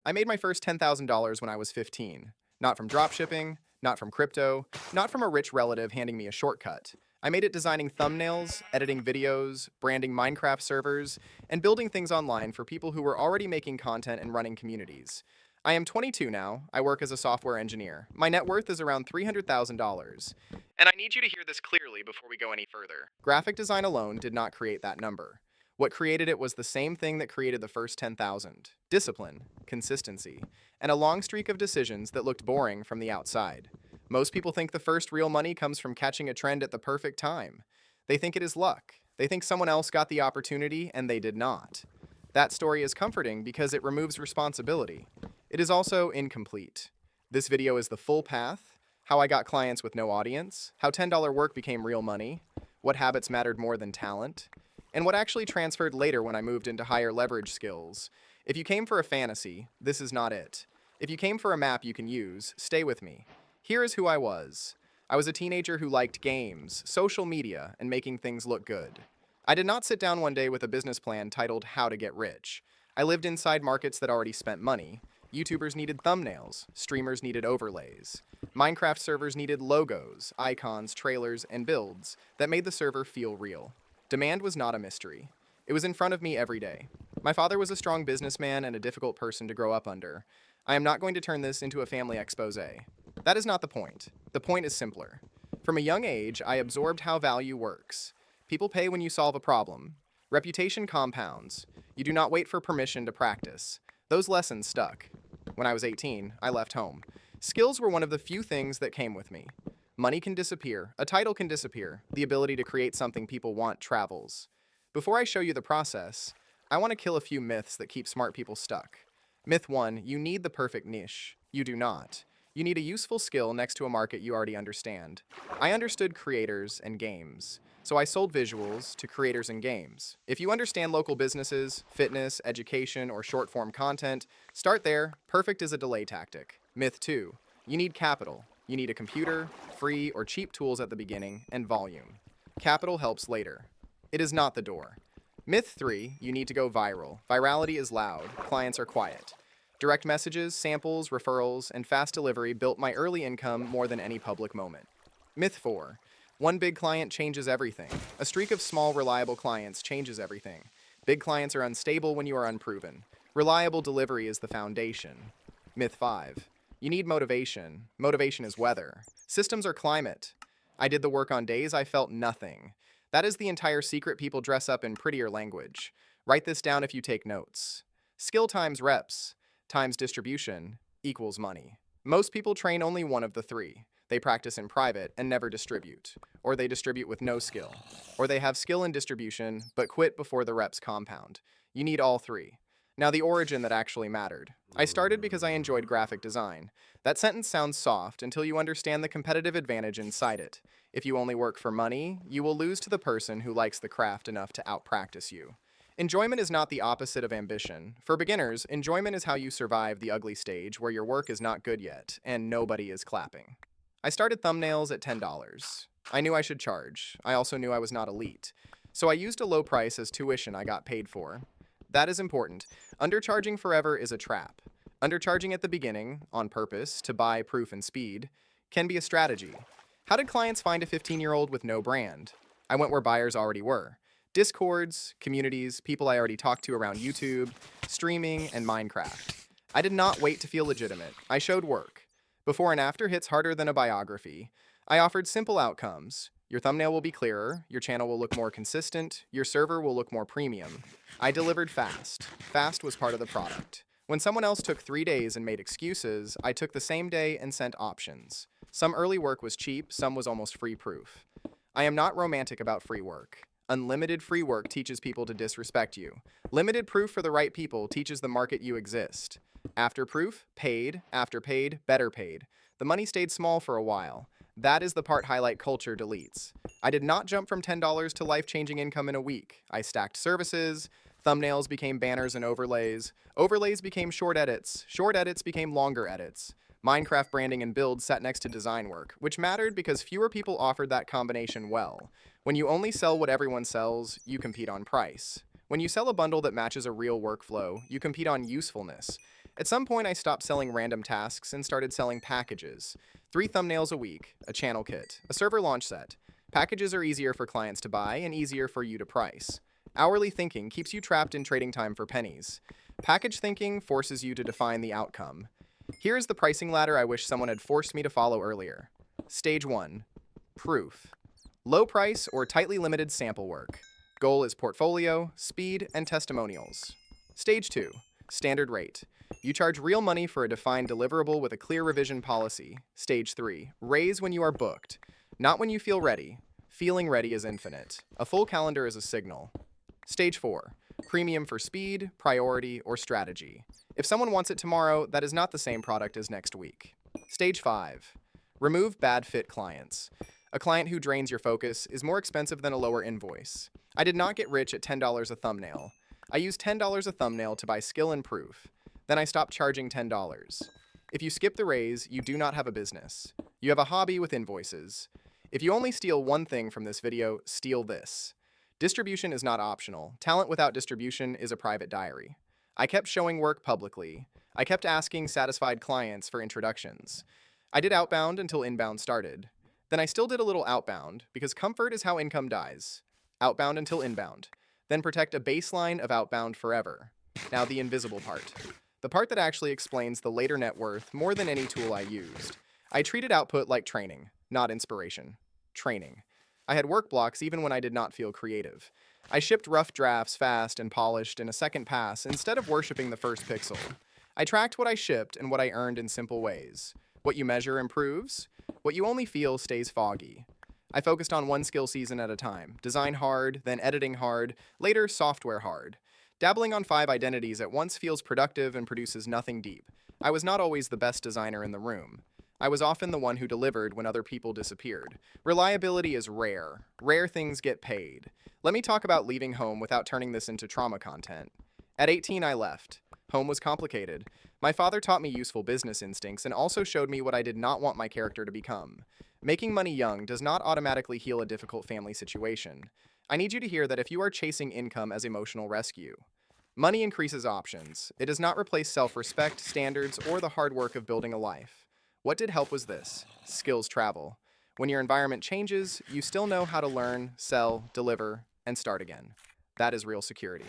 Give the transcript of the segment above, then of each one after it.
I made my first $10,000 when I was 15. Not from dropshipping, not from crypto, not from a rich relative handing me a shortcut. I made it designing thumbnails, editing videos, branding Minecraft servers, and building things online for people who were already making content and running communities. I am 22 now. I work as a software engineer. My net worth is around $300,000. And I need you to hear this clearly before we go any further. Graphic design alone did not create that number. What created it was the same thing that created the first 10,000: discipline, consistency, and a long streak of decisions that looked boring from the outside. Most people think the first real money comes from catching a trend at the perfect time. They think it is luck. They think someone else got the opportunity and they did not. That story is comforting because it removes responsibility. It is also incomplete. This video is the full path: how I got clients with no audience, how $10 work became real money, what habits mattered more than talent, and what actually transferred later when I moved into higher leverage skills. If you came for a fantasy, this is not it. If you came for a map you can use, stay with me. Here is who I was. I was a teenager who liked games, social media, and making things look good. I did not sit down one day with a business plan titled How to Get Rich. I lived inside markets that already spent money. YouTubers needed thumbnails, streamers needed overlays. Minecraft servers needed logos, icons, trailers, and builds that made the server feel real. Demand was not a mystery. It was in front of me every day. My father was a strong businessman and a difficult person to grow up under. I am not going to turn this into a family expose. That is not the point. The point is simpler. From a young age, I absorbed how value works. People pay when you solve a problem. Reputation compounds. You do not wait for permission to practice. Those lessons stuck. When I was 18, I left home. Skills were one of the few things that came with me. Money can disappear, a title can disappear, the ability to create something people want travels. Before I show you the process, I want to kill a few myths that keep smart people stuck. Myth 1, you need the perfect niche. You do not. You need a useful skill next to a market you already understand. I understood creators and games, so I sold visuals to creators and games. If you understand local businesses, fitness, education, or short-form content, start there. Perfect is a delay tactic. Myth 2, you need capital. You need a computer, free or cheap tools at the beginning, and volume. Capital helps later. It is not the door. Myth 3, you need to go viral. Virality is loud, clients are quiet. Direct messages, samples, referrals, and fast delivery built my early income more than any public moment. Myth 4, one big client changes everything. A streak of small, reliable clients changes everything. Big clients are unstable when you are unproven. Reliable delivery is the foundation. Myth 5, you need motivation. Motivation is weather. Systems are climate. I did the work on days I felt nothing. That is the entire secret people dress up in prettier language. Write this down if you take notes. Skill times reps times distribution equals money. Most people train only one of the three. They practice in private and never distribute. Or they distribute with no skill. Or they have skill in distribution, but quit before the reps compound. You need all three. Now the origin that actually mattered. I started because I enjoyed graphic design. That sentence sounds soft until you understand the competitive advantage inside it. If you only work for money, you will lose to the person who likes the craft enough to outpractice you. Enjoyment is not the opposite of ambition. For beginners, enjoyment is how you survive the ugly stage where your work is not good yet and nobody is clapping. I started thumbnails at $10. I knew I should charge. I also knew I was not elite. So I used a low price as tuition I got paid for. That is important. Undercharging forever is a trap. Undercharging at the beginning, on purpose, to buy proof and speed, can be a strategy. How did clients find a 15-year-old with no brand? I went where buyers already were. Discords, communities, people I already talked to around YouTube, streaming, and Minecraft. I did not wait to feel legitimate. I showed work. Before and after hits harder than a biography. I offered simple outcomes. Your thumbnail will be clearer, your channel will look more consistent, your server will look more premium. I delivered fast. Fast was part of the product. When someone else took 3 days and made excuses, I took the same day and sent options. Some early work was cheap, some was almost free proof. I am not romantic about free work. Unlimited free work teaches people to disrespect you. Limited proof for the right people teaches the market you exist. After proof, paid, after paid, better paid. The money stayed small for a while. That is the part highlight culture deletes. I did not jump from $10 to life-changing income in a week. I stacked services. Thumbnails became banners and overlays. Overlays became short edits. Short edits became longer edits. Minecraft branding and builds sat next to design work, which mattered because fewer people offered that combination well. When you only sell what everyone sells, you compete on price. When you sell a bundle that matches a real workflow, you compete on usefulness. At some point, I stopped selling random tasks and started selling packages. 3 thumbnails a week, a channel kit, a server launch set. Packages are easier for clients to buy and easier for you to price. Hourly thinking keeps you trapped in trading time for pennies. Package thinking forces you to define the outcome. Here is the pricing ladder I wish someone had forced me to follow earlier. Stage 1. Proof. Low price or tightly limited sample work. Goal is portfolio, speed, and testimonials. Stage 2. Standard rate. You charge real money for a defined deliverable with a clear revision policy. Stage 3. Raise when you are booked. Not when you feel ready. Feeling ready is infinite. A full calendar is a signal. Stage 4. Premium for speed, priority, or strategy. If someone wants it tomorrow, that is not the same product as next week. Stage 5. Remove bad fit clients. A client who drains your focus is more expensive than a lower invoice. I did not get rich at $10 a thumbnail. I used $10 a thumbnail to buy skill and proof. Then I stopped charging $10. If you skip the raise, you do not have a business. You have a hobby with invoices. If you only steal one thing from this video, steal this. Distribution is not optional. Talent without distribution is a private diary. I kept showing work publicly. I kept asking satisfied clients for introductions. I did outbound until inbound started. Then I still did a little outbound, because comfort is how income dies. Outbound until inbound. Then protect a baseline of outbound forever. Now the invisible part. The part that actually explains the later net worth more than any tool I used. I treated output like training, not inspiration. Training. I had work blocks even when I did not feel creative. I shipped rough drafts fast and polished in a second pass instead of worshiping the first pixel. I tracked what I shipped and what I earned in simple ways. What you measure improves. What you only feel stays foggy. I focused on one skill season at a time. Design hard, then editing hard, later software hard. Dabbling on 5 identities at once feels productive and produces nothing deep. I was not always the best designer in the room. I was often the one who delivered when other people disappeared. Reliability is rare. Rare things get paid. Let me talk about leaving home without turning this into trauma content. At 18, I left. Home was complicated. My father taught me useful business instincts and also showed me what I did not want my character to become. Making money young does not automatically heal a difficult family situation. I need you to hear that if you are chasing income as emotional rescue, money increases options. It does not replace self-respect, standards, or the hard work of building a life. What did help was this: skills travel. When your environment changes, you still know how to learn, sell, deliver, and start again. That is real security.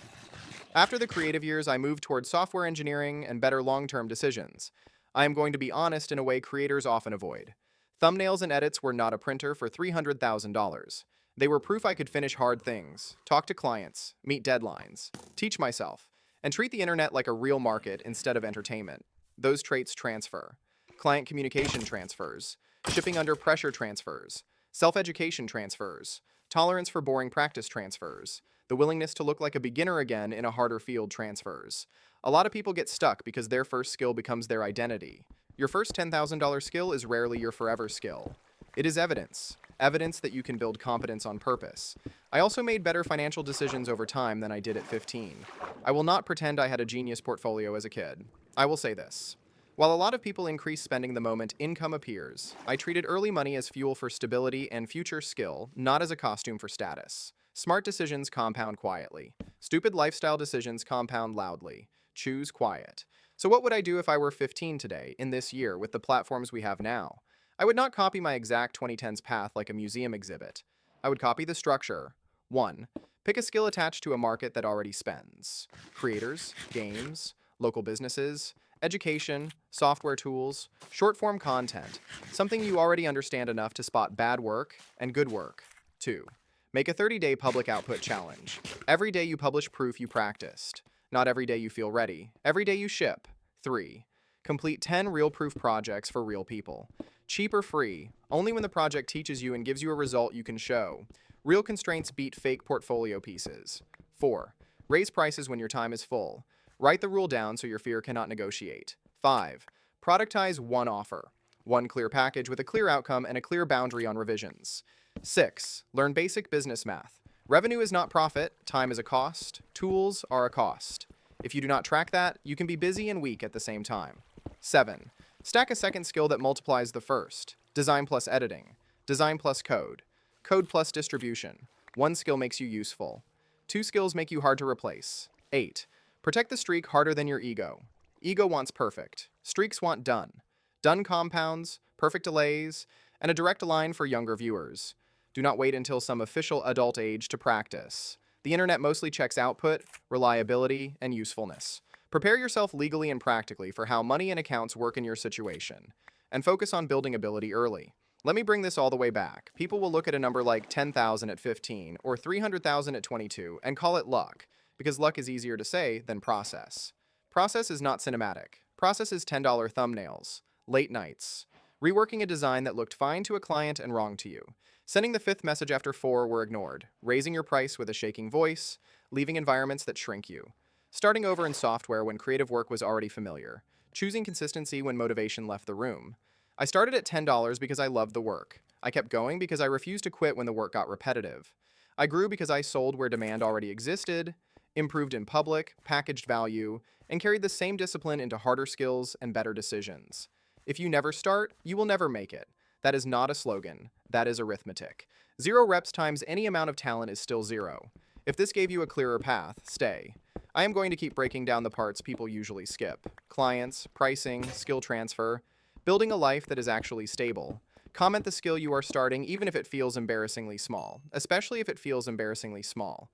After the creative years, I moved towards software engineering and better long-term decisions. I am going to be honest in a way creators often avoid. Thumbnails and edits were not a printer for $300,000. They were proof I could finish hard things, talk to clients, meet deadlines, teach myself, and treat the internet like a real market instead of entertainment. Those traits transfer. Client communication transfers, shipping under pressure transfers, self-education transfers, tolerance for boring practice transfers, the willingness to look like a beginner again in a harder field transfers. A lot of people get stuck because their first skill becomes their identity. Your first $10,000 skill is rarely your forever skill. It is evidence. Evidence that you can build competence on purpose. I also made better financial decisions over time than I did at 15. I will not pretend I had a genius portfolio as a kid. I will say this. While a lot of people increase spending the moment income appears, I treated early money as fuel for stability and future skill, not as a costume for status. Smart decisions compound quietly. Stupid lifestyle decisions compound loudly. Choose quiet. So what would I do if I were 15 today, in this year, with the platforms we have now? I would not copy my exact 2010s path like a museum exhibit. I would copy the structure. 1. Pick a skill attached to a market that already spends. Creators, games, local businesses, education, software tools, short-form content, something you already understand enough to spot bad work and good work. 2. Make a 30-day public output challenge. Every day you publish proof you practiced. Not every day you feel ready. Every day you ship. 3. Complete 10 real proof projects for real people. Cheap or free, only when the project teaches you and gives you a result you can show. Real constraints beat fake portfolio pieces. 4. Raise prices when your time is full. Write the rule down so your fear cannot negotiate. 5. Productize one offer. One clear package with a clear outcome and a clear boundary on revisions. 6. Learn basic business math. Revenue is not profit, time is a cost, tools are a cost. If you do not track that, you can be busy and weak at the same time. 7. Stack a second skill that multiplies the first. Design plus editing. Design plus code. Code plus distribution. One skill makes you useful. 2 skills make you hard to replace. 8. Protect the streak harder than your ego. Ego wants perfect. Streaks want done. Done compounds, perfect delays, and a direct line for younger viewers. Do not wait until some official adult age to practice. The internet mostly checks output, reliability, and usefulness. Prepare yourself legally and practically for how money and accounts work in your situation, and focus on building ability early. Let me bring this all the way back. People will look at a number like 10,000 at 15 or 300,000 at 22 and call it luck, because luck is easier to say than process. Process is not cinematic. Process is $10 thumbnails, late nights, reworking a design that looked fine to a client and wrong to you, sending the fifth message after four were ignored, raising your price with a shaking voice, leaving environments that shrink you, starting over in software when creative work was already familiar, choosing consistency when motivation left the room. I started at $10 because I loved the work. I kept going because I refused to quit when the work got repetitive. I grew because I sold where demand already existed, improved in public, packaged value, and carried the same discipline into harder skills and better decisions. If you never start, you will never make it. That is not a slogan. That is arithmetic. 0 reps times any amount of talent is still 0. If this gave you a clearer path, stay. I am going to keep breaking down the parts people usually skip. Clients, pricing, skill transfer, building a life that is actually stable. Comment the skill you are starting even if it feels embarrassingly small, especially if it feels embarrassingly small.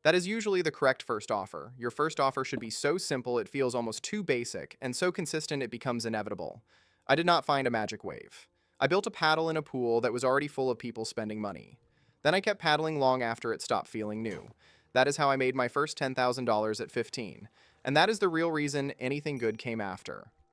That is usually the correct first offer. Your first offer should be so simple it feels almost too basic, and so consistent it becomes inevitable. I did not find a magic wave. I built a paddle in a pool that was already full of people spending money. Then I kept paddling long after it stopped feeling new. That is how I made my first $10,000 at 15. And that is the real reason anything good came after.